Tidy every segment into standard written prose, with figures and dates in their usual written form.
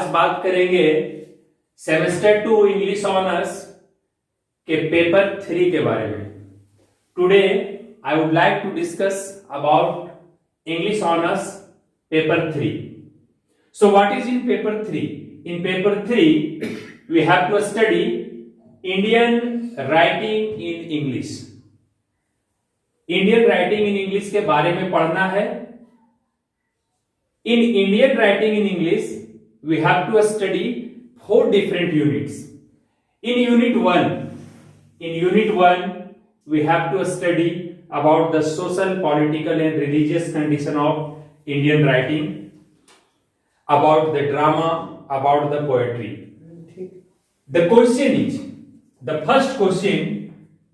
आज बात करेंगे सेमेस्टर 2 इंग्लिश ऑनर्स के पेपर 3 के बारे में। Today I would like to discuss about English honours paper 3। So what is in paper 3? In paper 3 we have to study Indian writing in English. Indian writing in English के बारे में पढ़ना है। In Indian writing in English, we have to study 4 different units. In Unit 1, we have to study about the social, political and religious condition of Indian writing, about the drama, about the poetry. The question is, the first question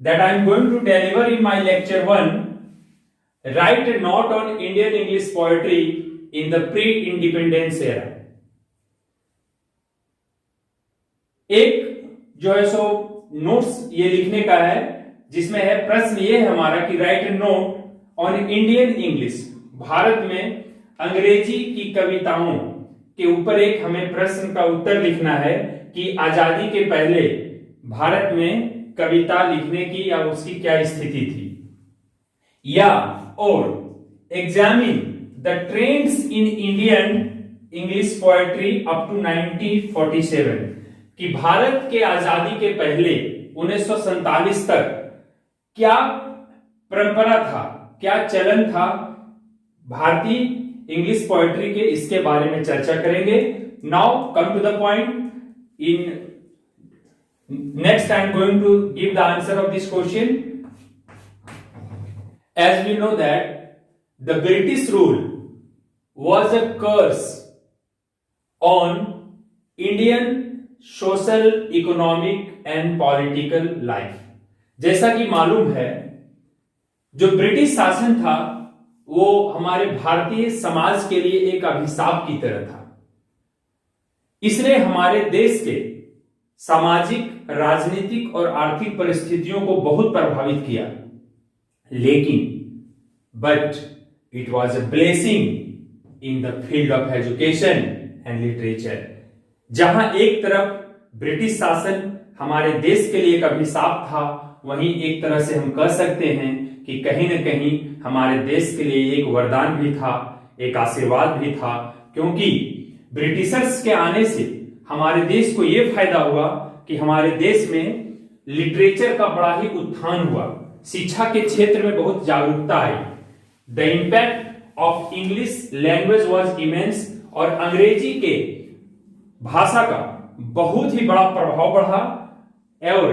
that I am going to deliver in my lecture 1, write a note on Indian English poetry in the pre-independence era। एक जो है so notes ये लिखने का है, जिसमें है प्रश्न ये है हमारा कि right note on Indian English, Bharat में अंग्रेजी की कविताओं के ऊपर एक हमें प्रश्न का उत्तर लिखना है कि आजादी के पहले भारत में कविता लिखने की या उसकी क्या स्थिति थी, या और examine the trends in Indian English poetry up to 1947, कि भारत के आजादी के पहले 1947 तक क्या परंपरा था, क्या चलन था भारतीय इंग्लिश पोएट्री के, इसके बारे में चर्चा करेंगे। Now come to the point. In next I am going to give the answer of this question. As we know that the British rule was a curse on Indian social, economic and political life। जैसा कि मालूम है, जो British शासन था वो हमारे भारतीय समाज के लिए एक अभिशाप की तरह था। इसने हमारे देश के सामाजिक, राजनीतिक और आर्थिक परिस्थितियों को बहुत प्रभावित किया, लेकिन but it was a blessing in the field of education and literature। जहां एक तरफ ब्रिटिश शासन हमारे देश के लिए एक अभिशाप था, वहीं एक तरह से हम कह सकते हैं कि कहीं न कहीं हमारे देश के लिए एक वरदान भी था, एक आशीर्वाद भी था, क्योंकि ब्रिटिशर्स के आने से हमारे देश को यह फायदा हुआ कि हमारे देश में लिटरेचर का बड़ा ही उत्थान हुआ, शिक्षा के क्षेत्र में बहुत जागरूकता आई। The impact of English language was immense, और अंग्रेजी के भाषा का बहुत ही बड़ा प्रभाव बढ़ा। और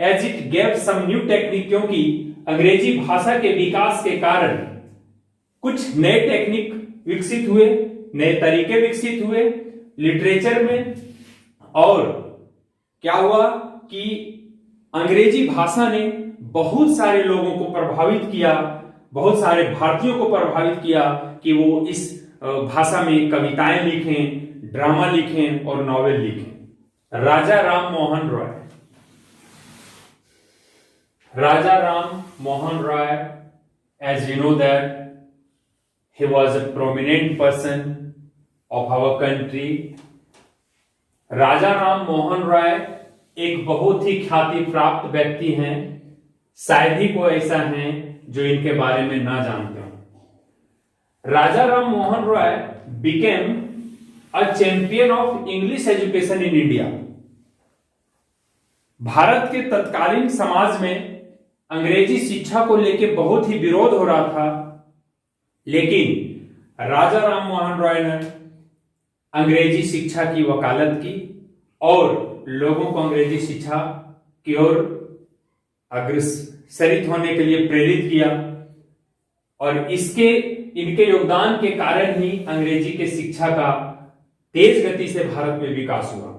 as it gave some new technique, क्योंकि अंग्रेजी भाषा के विकास के कारण कुछ नए टेक्निक विकसित हुए, नए तरीके विकसित हुए लिटरेचर में। और क्या हुआ कि अंग्रेजी भाषा ने बहुत सारे लोगों को प्रभावित किया, बहुत सारे भारतीयों को प्रभावित किया कि वो इस भाषा में कविताएं लिखें, ड्रामा लिखें और नॉवेल लिखें। राजा राम मोहन रॉय, राजा Ram Mohan Roy, as you know that he was a prominent person of our country। राजा राम मोहन रॉय एक बहुत ही ख्याति प्राप्त व्यक्ति हैं, शायद ही कोई ऐसा है जो इनके बारे में ना जानते हो। Raja Ram Mohan Roy became a champion of English education in India. Bharat के तत्कालीन समाज में अंग्रेजी शिक्षा को लेकर बहुत ही विरोध हो रहा था, लेकिन राजा राम मोहन रॉय ने अंग्रेजी शिक्षा की वकालत की और लोगों को अंग्रेजी शिक्षा की ओर अग्रसरित होने के लिए प्रेरित किया, और इनके योगदान के कारण ही अंग्रेजी के शिक्षा का तेज गति से भारत में विकास हुआ।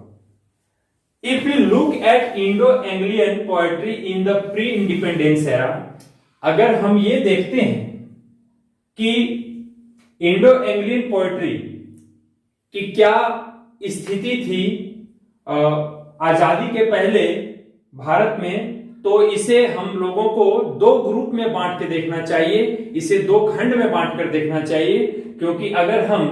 If you look at Indo Anglian poetry in the pre independence era, अगर हम ये देखते हैं कि इंडो एंग्लियन पोएट्री की क्या स्थिति थी आजादी के पहले भारत में, तो इसे हम लोगों को 2 ग्रुप में बांट के देखना चाहिए, इसे 2 खंड में बांट कर देखना चाहिए। क्योंकि अगर हम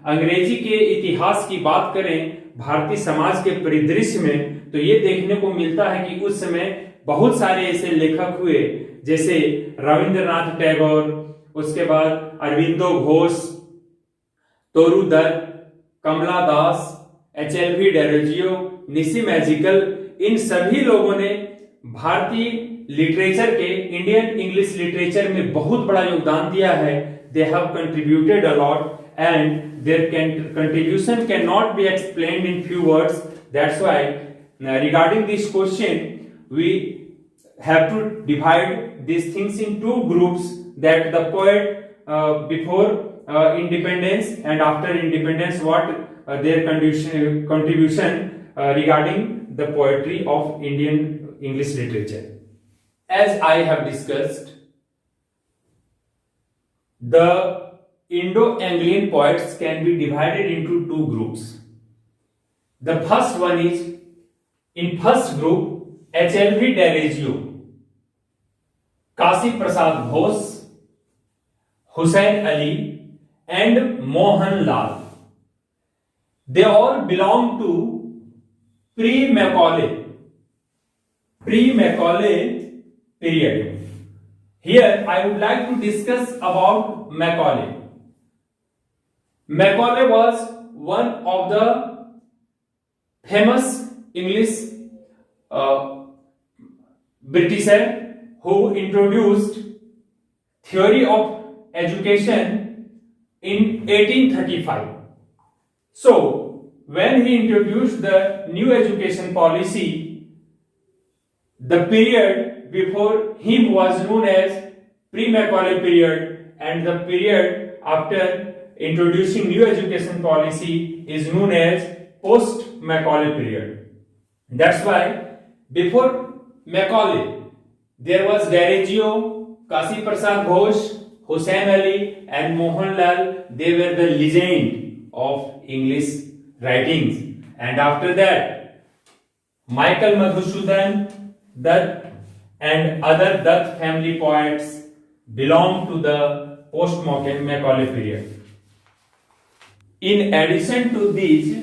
अंग्रेजी के इतिहास की बात करें भारतीय समाज के परिदृश्य में, तो ये देखने को मिलता है कि उस समय बहुत सारे ऐसे लेखक हुए जैसे रविंद्रनाथ टैगोर, उसके बाद अरविंदो घोष, तोरू दत्त, कमला दास, एचएलवी डेरोजियो, निसी मैजिकल, इन सभी लोगों ने भारतीय लिटरेचर के, इंडियन इंग्लिश लिटरेचर में बहुत बड़ा योगदान दिया है. They have contributed a lot and their contribution cannot be explained in few words. That's why regarding this question we have to divide these things in two groups, that the poet before independence and after independence, what their contribution regarding the poetry of Indian English literature. As I have discussed, the Indo-Anglian poets can be divided into two groups. The first one is, in first group, H.L.V. Delezio, Kasi Prasad Bose, Hussain Ali, and Mohan Lal. They all belong to pre-Macaulay period. Here I would like to discuss about Macaulay. Macaulay was one of the famous English Britisher who introduced theory of education in 1835. So when he introduced the new education policy, the period before him was known as pre-Macaulay period, and the period after introducing new education policy is known as post-Macaulay period. That's why before Macaulay there was Delezio, Kasi Prasad Ghosh, Hussain Ali, and Mohan Lal. They were the legend of English writings. And after that, Michael Madhusudan Dutt and other Dutt family poets belong to the post-Macaulay period. In addition to these,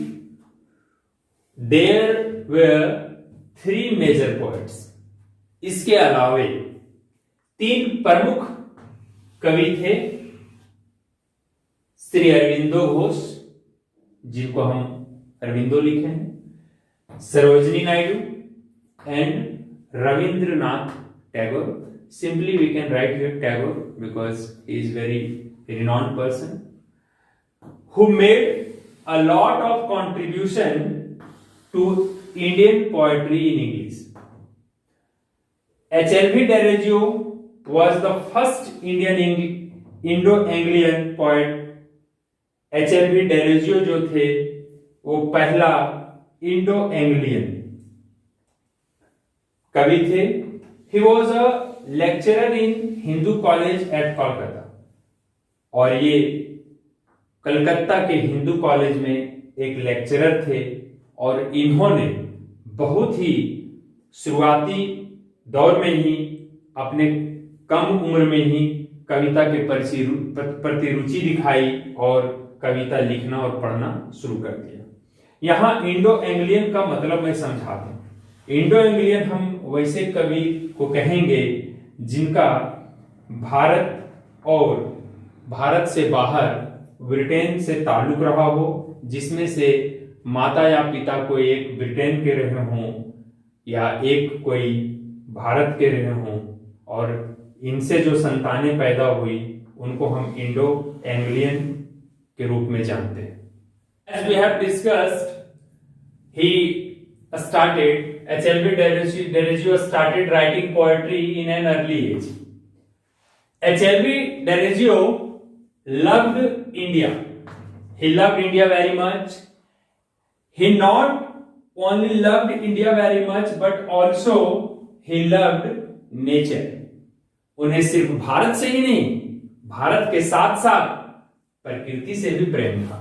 there were three major poets. इसके अलावे तीन प्रमुख कवि थे. श्री अरविंदो घोष, जिनको हम अरविंदो लिखे हैं, Sarojini Naidu, and Rabindranath Tagore. Simply we can write here Tagore because he is very renowned person who made a lot of contribution to Indian poetry in English. H.L.V. Delezio was the first Indo-Anglian poet. H.L.V. Delezio जो थे वो पहला Indo-Anglian कवि थे. He was a lecturer in Hindu College at Kolkata. और ये कलकत्ता के Hindu college में एक लेक्चरर थे, और इन्होंने बहुत ही शुरुआती दौर में ही अपने कम उम्र में ही कविता के प्रति रुचि दिखाई और कविता लिखना और पढ़ना शुरू कर दिया. यहाँ इंडो एंग्लियन का मतलब मैं समझा दूं. इंडो एंग्लियन हम वैसे कवि को कहेंगे जिनका भारत और भारत से बाहर ब्रिटेन से ताल्लुक रहा हो, जिसमें से माता या पिता कोई एक ब्रिटेन के रहे हों या एक कोई भारत के रहे हों, और इनसे जो संतानें पैदा हुई उनको हम इंडो एंग्लियन के रूप में जानते हैं. As we have discussed, H.L.V. Delezio started writing poetry in an early age. H.L.V. Delezio loved India. He loved India very much. He not only loved India very much, but also he loved nature. उन्हें सिर्फ भारत से ही नहीं, भारत के साथ साथ प्रकृति से भी प्रेम था.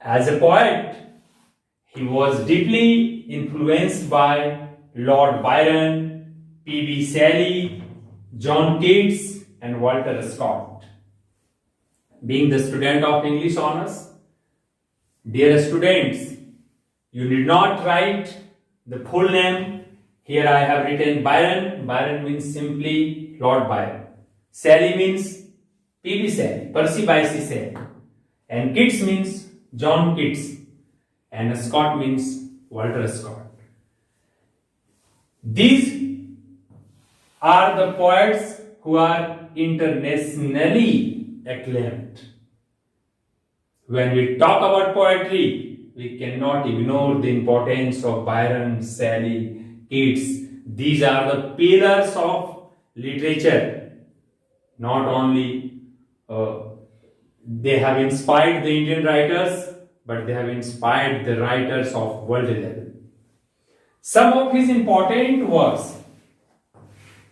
As a poet, he was deeply influenced by Lord Byron, P.B. Shelley, John Keats, and Walter Scott. Being the student of English honors, dear students, You need not write the full name. Here I have written Byron. Byron means simply Lord Byron. Shelley means P.B. Shelley, Percy Bysshe Shelley. And Keats means John Keats. And Scott means Walter Scott. These are the poets who are internationally acclaimed. When we talk about poetry, we cannot ignore the importance of Byron, Shelley, Keats. These are the pillars of literature. Not only they have inspired the Indian writers, but they have inspired the writers of world level. Some of his important works,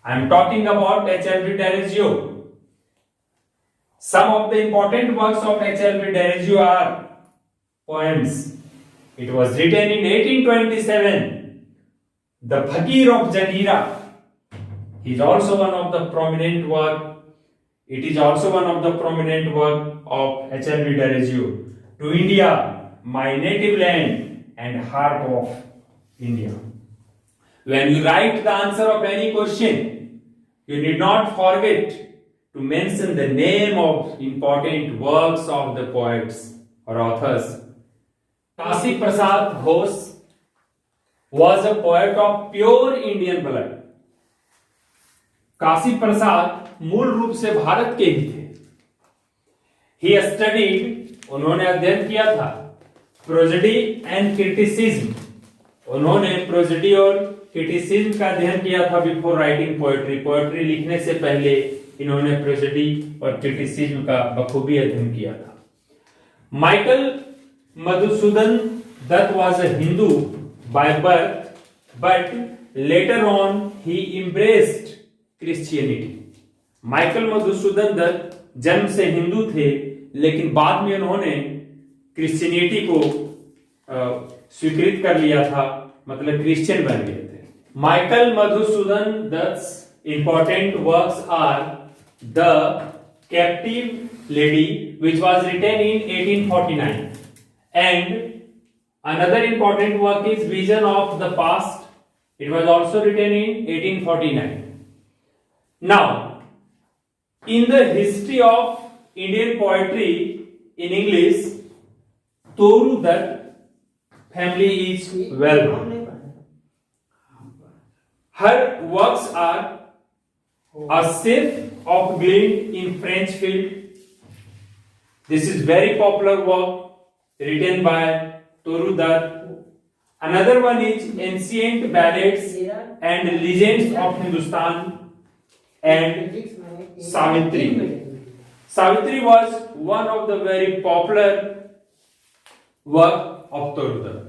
I am talking about H.L.B. Delezio. Some of the important works of H.L.B. Delezio are poems. It was written in 1827. The Fakir of Janira is also one of the prominent work. It is also one of the prominent work of H.L.B. Delezio. To India, my native land and heart of India. When you write the answer of any question, you need not forget to mention the name of important works of the poets or authors. Kasi Prasad Ghosh was a poet of pure Indian blood. Kashi Prasad मूल रूप से भारत के ही थे. He studied, उन्होंने अध्ययन किया था प्रोजेडी and criticism. उन्होंने प्रोजेडी और क्रिटिसिज्म का अध्ययन किया था बिफोर राइटिंग पोएट्री. पोएट्री लिखने से पहले इन्होंने प्रोजेडी और क्रिटिसिज्म का बखूबी अध्ययन किया था. Michael Madhusudan Dutt was a Hindu by birth, but later on he embraced Christianity. Michael Madhusudan Dutt जन्म से हिंदू थे, लेकिन बाद में उन्होंने क्रिश्चियनिटी को स्वीकृत कर लिया था, मतलब क्रिश्चियन बन गए थे. Michael Madhusudan Dutt important works are the captive lady, which was written in 1849, and another important work is Vision of the Past. It was also written in 1849. Now, in the history of Indian poetry in English, Toru Dutt family is well known. Her works are A Scythe of Glint in French Field. This is very popular work written by Toru Dutt. Another one is Ancient Ballads and Legends of Hindustan and Savitri. Savitri was one of the very popular work of Toru Dutt.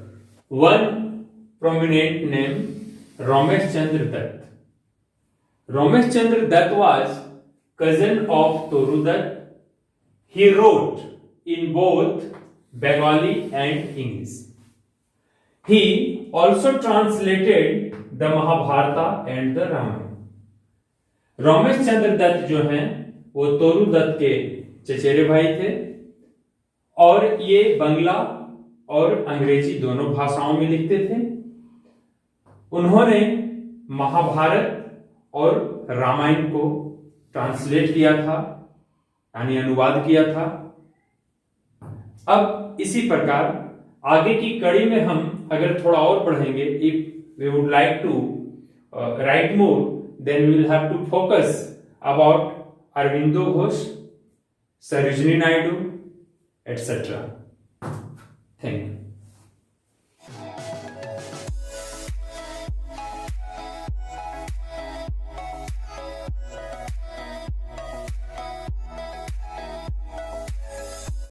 One prominent name, Ramesh Chandra Dutt. Ramesh Chandra Dutt was cousin of Toru Dutt. He wrote in both Bengali and English. He also translated the Mahabharata and the Ramayana. Ramesh Chandra Dutt जो हैं वो तोरू दत्त के चचेरे भाई थे और ये बंगला और अंग्रेजी दोनों भाषाओं में लिखते थे. उन्होंने महाभारत और रामायण को ट्रांसलेट किया था, यानी अनुवाद किया था. अब इसी प्रकार आगे की कड़ी में हम अगर थोड़ा और पढ़ेंगे, if we would like to write more, then we will have to focus about Aurobindo Ghosh, Sarojini Naidu, etc. Thank you.